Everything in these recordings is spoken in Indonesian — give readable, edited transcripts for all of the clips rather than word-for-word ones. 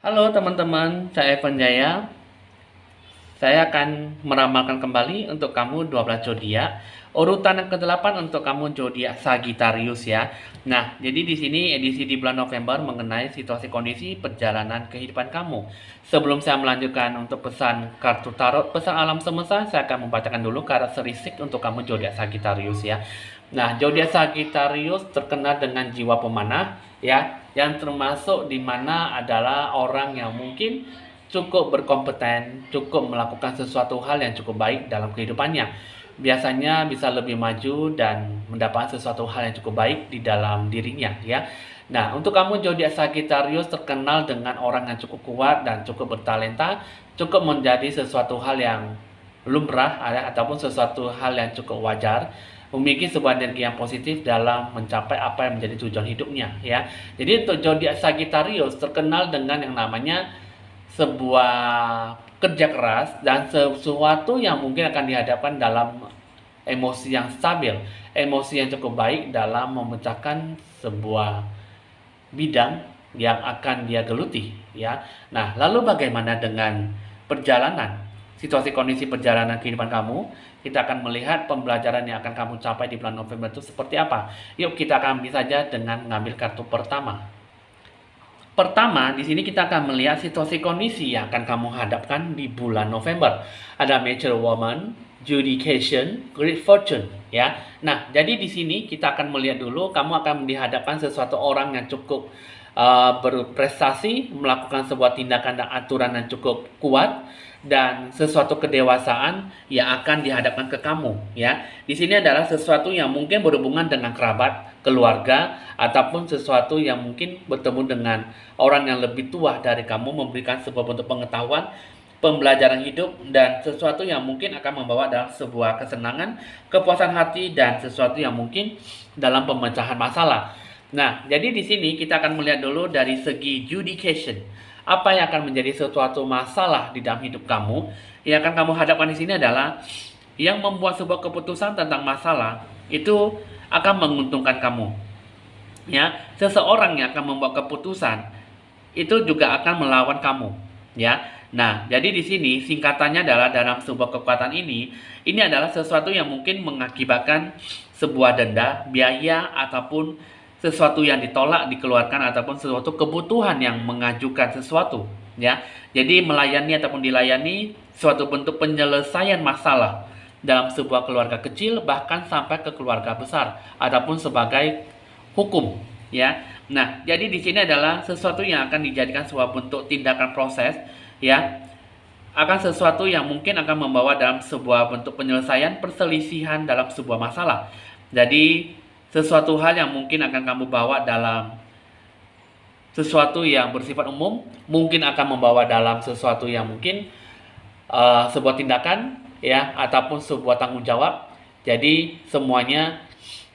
Halo teman-teman, saya Evan Jaya. Saya akan meramalkan kembali untuk kamu 12 zodiak. Urutan yang ke-8 untuk kamu zodiak Sagittarius ya. Nah, jadi di sini edisi di bulan November mengenai situasi kondisi perjalanan kehidupan kamu. Sebelum saya melanjutkan untuk pesan kartu tarot, pesan alam semesta, saya akan membacakan dulu karakteristik untuk kamu zodiak Sagittarius ya. Nah, zodiak Sagittarius terkenal dengan jiwa pemanah ya, yang termasuk di mana adalah orang yang mungkin cukup berkompeten, cukup melakukan sesuatu hal yang cukup baik dalam kehidupannya. Biasanya bisa lebih maju dan mendapatkan sesuatu hal yang cukup baik di dalam dirinya ya. Nah, untuk kamu zodiak Sagittarius terkenal dengan orang yang cukup kuat dan cukup bertalenta, cukup menjadi sesuatu hal yang lumrah ataupun sesuatu hal yang cukup wajar, memiliki sebuah energi yang positif dalam mencapai apa yang menjadi tujuan hidupnya ya. Jadi untuk zodiak Sagittarius terkenal dengan yang namanya sebuah kerja keras dan sesuatu yang mungkin akan dihadapkan dalam emosi yang stabil, emosi yang cukup baik dalam memecahkan sebuah bidang yang akan dia geluti ya. Nah, lalu bagaimana dengan perjalanan? Situasi kondisi perjalanan kehidupan kamu, kita akan melihat pembelajaran yang akan kamu capai di bulan November itu seperti apa. Yuk kita akan ambil saja dengan mengambil kartu pertama. Pertama, di sini kita akan melihat situasi kondisi yang akan kamu hadapkan di bulan November. Ada Mature Woman, Judication, Great Fortune, ya. Nah, jadi di sini kita akan melihat dulu kamu akan dihadapkan sesuatu orang yang cukup berprestasi, melakukan sebuah tindakan dan aturan yang cukup kuat dan sesuatu kedewasaan yang akan dihadapkan ke kamu, ya. Di sini adalah sesuatu yang mungkin berhubungan dengan kerabat, keluarga, ataupun sesuatu yang mungkin bertemu dengan orang yang lebih tua dari kamu, memberikan sebuah bentuk pengetahuan, pembelajaran hidup, dan sesuatu yang mungkin akan membawa dalam sebuah kesenangan, kepuasan hati, dan sesuatu yang mungkin dalam pemecahan masalah. Nah, jadi di sini kita akan melihat dulu dari segi judication. Apa yang akan menjadi sesuatu masalah di dalam hidup kamu? Yang akan kamu hadapkan di sini adalah yang membuat sebuah keputusan tentang masalah itu akan menguntungkan kamu. Ya, seseorang yang akan membuat keputusan itu juga akan melawan kamu. Ya, nah jadi di sini singkatannya adalah dalam sebuah kekuatan ini adalah sesuatu yang mungkin mengakibatkan sebuah denda, biaya ataupun sesuatu yang ditolak, dikeluarkan ataupun sesuatu kebutuhan yang mengajukan sesuatu. Ya, jadi melayani ataupun dilayani suatu bentuk penyelesaian masalah dalam sebuah keluarga kecil bahkan sampai ke keluarga besar ataupun sebagai hukum ya. Nah, jadi di sini adalah sesuatu yang akan dijadikan sebuah bentuk tindakan proses ya, akan sesuatu yang mungkin akan membawa dalam sebuah bentuk penyelesaian perselisihan dalam sebuah masalah. Jadi sesuatu hal yang mungkin akan kamu bawa dalam sesuatu yang bersifat umum, mungkin akan membawa dalam sesuatu yang mungkin sebuah tindakan ya ataupun sebuah tanggung jawab. Jadi semuanya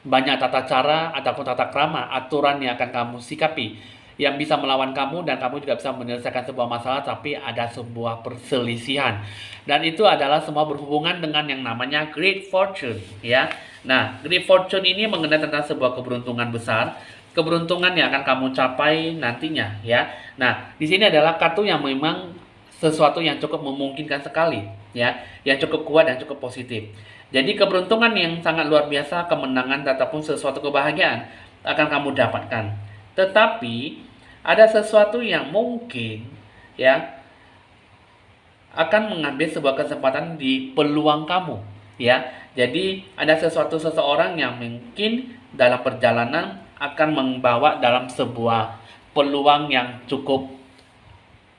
banyak tata cara ataupun tata krama, aturan yang akan kamu sikapi yang bisa melawan kamu dan kamu juga bisa menyelesaikan sebuah masalah tapi ada sebuah perselisihan. Dan itu adalah semua berhubungan dengan yang namanya Great Fortune ya. Nah, Great Fortune ini mengenai tentang sebuah keberuntungan besar, keberuntungan yang akan kamu capai nantinya ya. Nah, di sini adalah kartu yang memang sesuatu yang cukup memungkinkan sekali ya, yang cukup kuat dan cukup positif. Jadi keberuntungan yang sangat luar biasa, kemenangan ataupun sesuatu kebahagiaan akan kamu dapatkan. Tetapi ada sesuatu yang mungkin ya akan mengambil sebuah kesempatan di peluang kamu ya. Jadi ada seseorang yang mungkin dalam perjalanan akan membawa dalam sebuah peluang yang cukup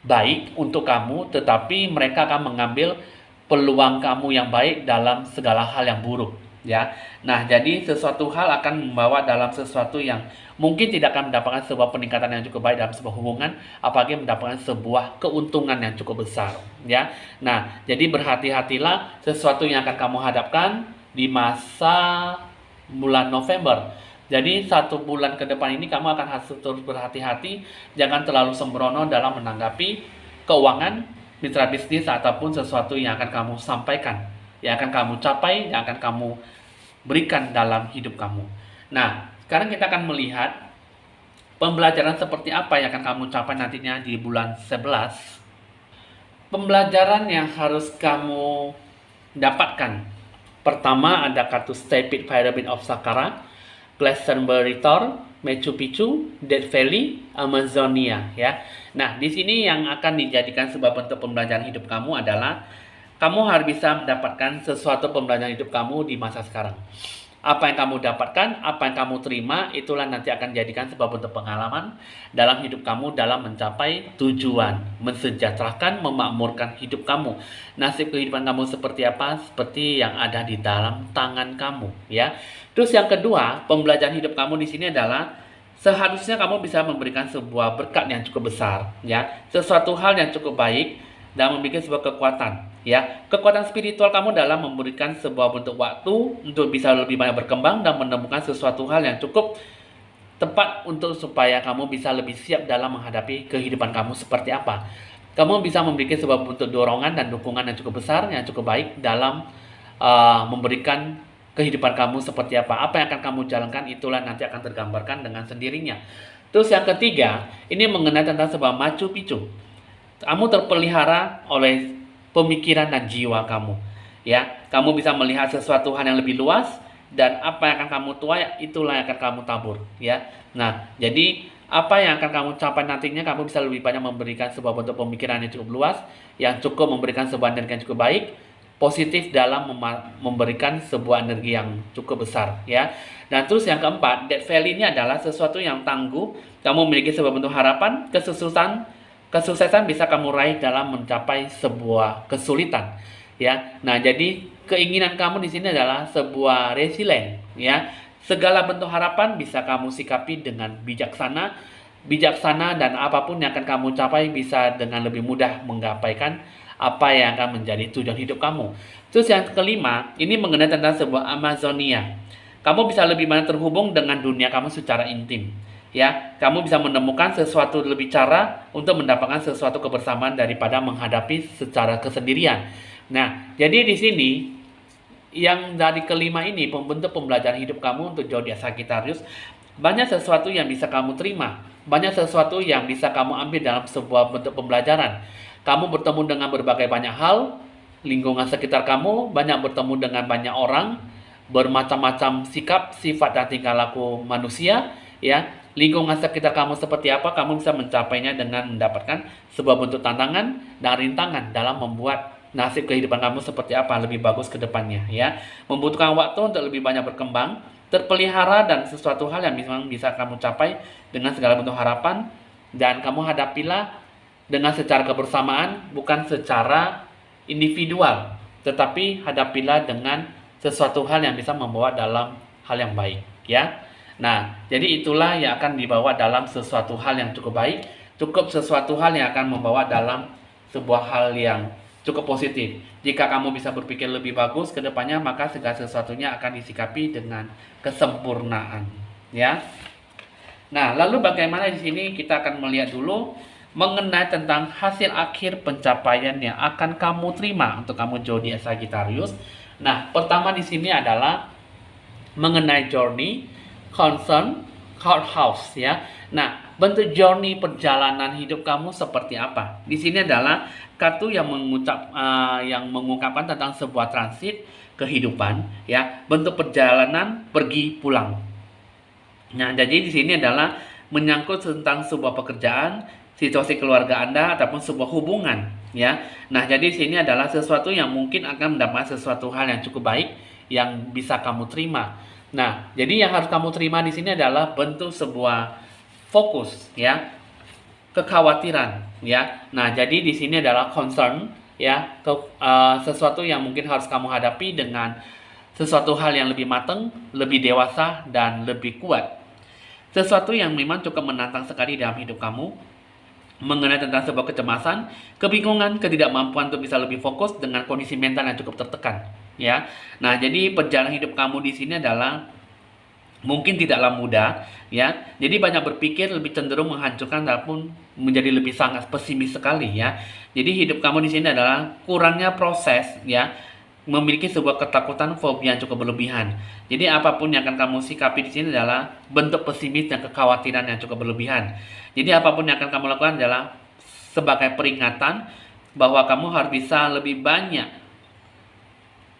baik untuk kamu, tetapi mereka akan mengambil peluang kamu yang baik dalam segala hal yang buruk ya. Nah, jadi sesuatu hal akan membawa dalam sesuatu yang mungkin tidak akan mendapatkan sebuah peningkatan yang cukup baik dalam sebuah hubungan, apalagi mendapatkan sebuah keuntungan yang cukup besar ya. Nah, jadi berhati-hatilah sesuatu yang akan kamu hadapkan di masa bulan November. Jadi 1 bulan ke depan ini kamu akan harus terus berhati-hati, jangan terlalu sembrono dalam menanggapi keuangan, mitra bisnis ataupun sesuatu yang akan kamu sampaikan, yang akan kamu capai, yang akan kamu berikan dalam hidup kamu. Nah, sekarang kita akan melihat Pembelajaran seperti apa yang akan kamu capai nantinya di bulan 11? Pembelajaran yang harus kamu dapatkan. Pertama ada kartu Stupid Pyramid of Saqqara, Glastonbury Tor, Machu Picchu, Death Valley, Amazonia ya. Nah, di sini yang akan dijadikan sebuah bentuk pembelajaran hidup kamu adalah kamu harus bisa mendapatkan sesuatu pembelajaran hidup kamu di masa sekarang. Apa yang kamu dapatkan, apa yang kamu terima, itulah nanti akan jadikan sebuah bentuk pengalaman dalam hidup kamu dalam mencapai tujuan, mensejahterakan, memakmurkan hidup kamu. Nasib kehidupan kamu seperti apa? Seperti yang ada di dalam tangan kamu, ya. Terus yang kedua, pembelajaran hidup kamu di sini adalah seharusnya kamu bisa memberikan sebuah berkat yang cukup besar, ya. Sesuatu hal yang cukup baik dan membuat sebuah kekuatan, ya. Kekuatan spiritual kamu dalam memberikan sebuah bentuk waktu untuk bisa lebih banyak berkembang dan menemukan sesuatu hal yang cukup tepat untuk supaya kamu bisa lebih siap dalam menghadapi kehidupan kamu seperti apa. Kamu bisa memiliki sebuah bentuk dorongan dan dukungan yang cukup besar, yang cukup baik dalam memberikan kehidupan kamu seperti apa. Apa yang akan kamu jalankan itulah nanti akan tergambarkan dengan sendirinya. Terus yang ketiga, ini mengenai tentang sebuah Machu Picchu. Kamu terpelihara oleh pemikiran dan jiwa kamu, ya. Kamu bisa melihat sesuatu hal yang lebih luas dan apa yang akan kamu tuai itulah yang akan kamu tabur, ya. Nah, jadi apa yang akan kamu capai nantinya, kamu bisa lebih banyak memberikan sebuah bentuk pemikiran yang cukup luas, yang cukup memberikan sebuah energi yang cukup baik, positif dalam memberikan sebuah energi yang cukup besar, ya. Dan terus yang keempat, Death Valley ini adalah sesuatu yang tangguh. Kamu memiliki sebuah bentuk harapan, kesuksesan bisa kamu raih dalam mencapai sebuah kesulitan, ya. Nah, jadi keinginan kamu di sini adalah sebuah resilient, ya. Segala bentuk harapan bisa kamu sikapi dengan bijaksana dan apapun yang akan kamu capai bisa dengan lebih mudah menggapaikan apa yang akan menjadi tujuan hidup kamu. Terus yang kelima, ini mengenai tentang sebuah Amazonia. Kamu bisa lebih banyak terhubung dengan dunia kamu secara intim, ya. Kamu bisa menemukan sesuatu lebih cara untuk mendapatkan sesuatu kebersamaan daripada menghadapi secara kesendirian. Nah, jadi di sini yang dari kelima ini pembentuk pembelajaran hidup kamu untuk zodiak Sagittarius. Banyak sesuatu yang bisa kamu terima, banyak sesuatu yang bisa kamu ambil dalam sebuah bentuk pembelajaran. Kamu bertemu dengan berbagai banyak hal, lingkungan sekitar kamu, banyak bertemu dengan banyak orang, bermacam-macam sikap, sifat dan tingkah laku manusia, ya. Lingkungan sekitar kamu seperti apa, kamu bisa mencapainya dengan mendapatkan sebuah bentuk tantangan dan rintangan dalam membuat nasib kehidupan kamu seperti apa lebih bagus ke depannya, ya. Membutuhkan waktu untuk lebih banyak berkembang, terpelihara dan sesuatu hal yang memang bisa kamu capai dengan segala bentuk harapan, dan kamu hadapilah dengan secara kebersamaan, bukan secara individual, tetapi hadapilah dengan sesuatu hal yang bisa membawa dalam hal yang baik, ya. Nah, jadi itulah yang akan dibawa dalam sesuatu hal yang cukup baik, cukup sesuatu hal yang akan membawa dalam sebuah hal yang cukup positif. Jika kamu bisa berpikir lebih bagus ke depannya, maka segala sesuatunya akan disikapi dengan kesempurnaan, ya. Nah, lalu bagaimana di sini kita akan melihat dulu mengenai tentang hasil akhir pencapaian yang akan kamu terima untuk kamu zodiak Sagittarius. Nah, pertama di sini adalah mengenai journey, concern, courthouse, ya. Nah, bentuk journey perjalanan hidup kamu seperti apa? Di sini adalah kartu yang mengungkapkan tentang sebuah transit kehidupan, ya. Bentuk perjalanan pergi pulang. Nah, jadi di sini adalah menyangkut tentang sebuah pekerjaan, situasi keluarga Anda ataupun sebuah hubungan, ya. Nah, jadi di sini adalah sesuatu yang mungkin akan mendapat sesuatu hal yang cukup baik yang bisa kamu terima. Nah, jadi yang harus kamu terima di sini adalah bentuk sebuah fokus, ya, kekhawatiran, ya. Nah, jadi di sini adalah concern, ya, sesuatu yang mungkin harus kamu hadapi dengan sesuatu hal yang lebih matang, lebih dewasa dan lebih kuat. Sesuatu yang memang cukup menantang sekali dalam hidup kamu, mengenai tentang sebuah kecemasan, kebingungan, ketidakmampuan untuk bisa lebih fokus dengan kondisi mental yang cukup tertekan, ya. Nah, jadi perjalanan hidup kamu di sini adalah mungkin tidaklah mudah, ya. Jadi banyak berpikir lebih cenderung menghancurkan ataupun menjadi lebih sangat pesimis sekali, ya. Jadi hidup kamu di sini adalah kurangnya proses, ya. memiliki sebuah ketakutan, fobia yang cukup berlebihan. Jadi apapun yang akan kamu sikapi di sini adalah bentuk pesimis dan kekhawatiran yang cukup berlebihan. Jadi apapun yang akan kamu lakukan adalah sebagai peringatan bahwa kamu harus bisa lebih banyak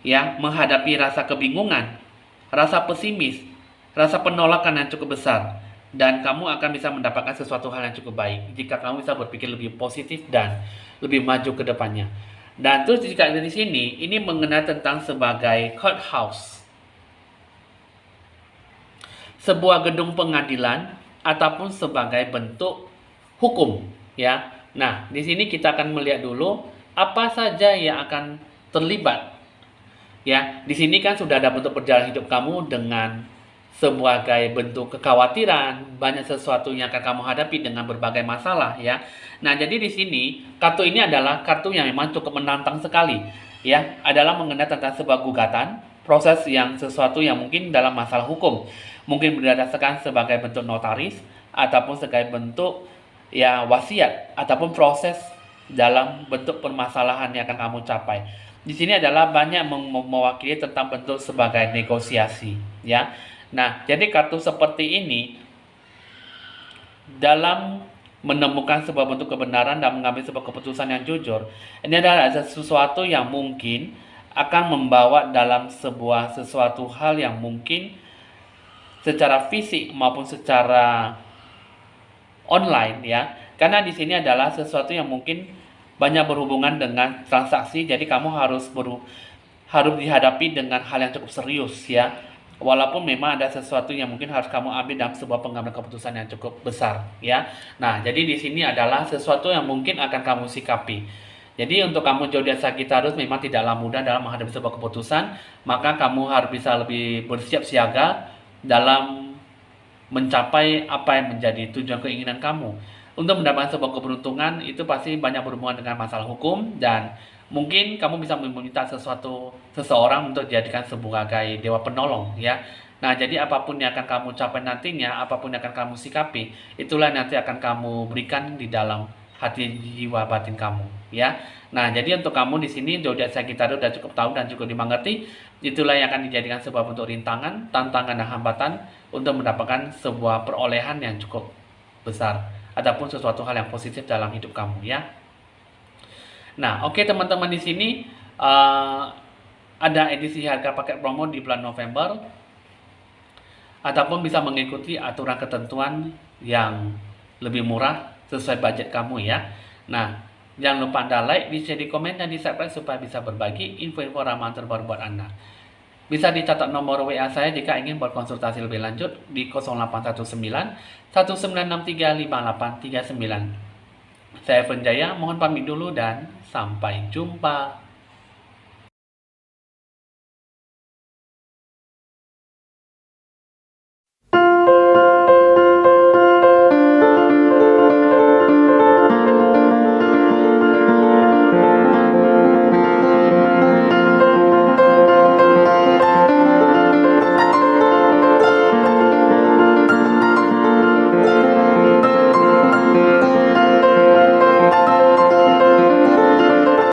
ya menghadapi rasa kebingungan, rasa pesimis, rasa penolakan yang cukup besar, dan kamu akan bisa mendapatkan sesuatu hal yang cukup baik jika kamu bisa berpikir lebih positif dan lebih maju ke depannya. Dan terus jika di sini ini mengenai tentang sebagai courthouse, sebuah gedung pengadilan ataupun sebagai bentuk hukum ya. Nah, di sini kita akan melihat dulu apa saja yang akan terlibat. Ya, di sini kan sudah ada bentuk perjalanan hidup kamu dengan sebagai bentuk kekhawatiran, banyak sesuatu yang akan kamu hadapi dengan berbagai masalah ya. Nah, jadi di sini kartu ini adalah kartu yang memang cukup menantang sekali ya, adalah mengenai tentang sebuah gugatan, proses yang sesuatu yang mungkin dalam masalah hukum, mungkin berdasarkan sebagai bentuk notaris ataupun sebagai bentuk ya wasiat ataupun proses dalam bentuk permasalahan yang akan kamu capai. Di sini adalah banyak mewakili tentang bentuk sebagai negosiasi ya. Nah, jadi kartu seperti ini dalam menemukan sebuah bentuk kebenaran dan mengambil sebuah keputusan yang jujur, ini adalah sesuatu yang mungkin akan membawa dalam sesuatu hal yang mungkin secara fisik maupun secara online ya. Karena di sini adalah sesuatu yang mungkin banyak berhubungan dengan transaksi, jadi kamu harus dihadapi dengan hal yang cukup serius ya. Walaupun memang ada sesuatu yang mungkin harus kamu ambil dalam sebuah pengambilan keputusan yang cukup besar ya. Nah, jadi di sini adalah sesuatu yang mungkin akan kamu sikapi. Jadi untuk kamu zodiak Sagittarius memang tidaklah mudah dalam menghadapi sebuah keputusan, maka kamu harus bisa lebih bersiap siaga dalam mencapai apa yang menjadi tujuan keinginan kamu. Untuk mendapatkan sebuah keberuntungan itu pasti banyak berhubungan dengan masalah hukum, dan mungkin kamu bisa meminta seseorang untuk dijadikan sebagai dewa penolong ya. Nah, jadi apapun yang akan kamu capai nantinya, apapun yang akan kamu sikapi, itulah nanti akan kamu berikan di dalam hati jiwa batin kamu ya. Nah, jadi untuk kamu di sini zodiak Sagittarius sudah cukup tahu dan cukup dimengerti, itulah yang akan dijadikan sebuah bentuk rintangan, tantangan dan hambatan untuk mendapatkan sebuah perolehan yang cukup besar ataupun sesuatu hal yang positif dalam hidup kamu ya. Nah, oke teman-teman, di sini ada edisi harga paket promo di bulan November, ataupun bisa mengikuti aturan ketentuan yang lebih murah sesuai budget kamu ya. Nah, jangan lupa Anda like, di share, di komen, dan di subscribe supaya bisa berbagi info-info ramalan terbaru buat Anda. Bisa dicatat nomor WA saya jika ingin berkonsultasi lebih lanjut di 0819 1963 5839. Saya Evan Jaya, mohon pamit dulu dan sampai jumpa.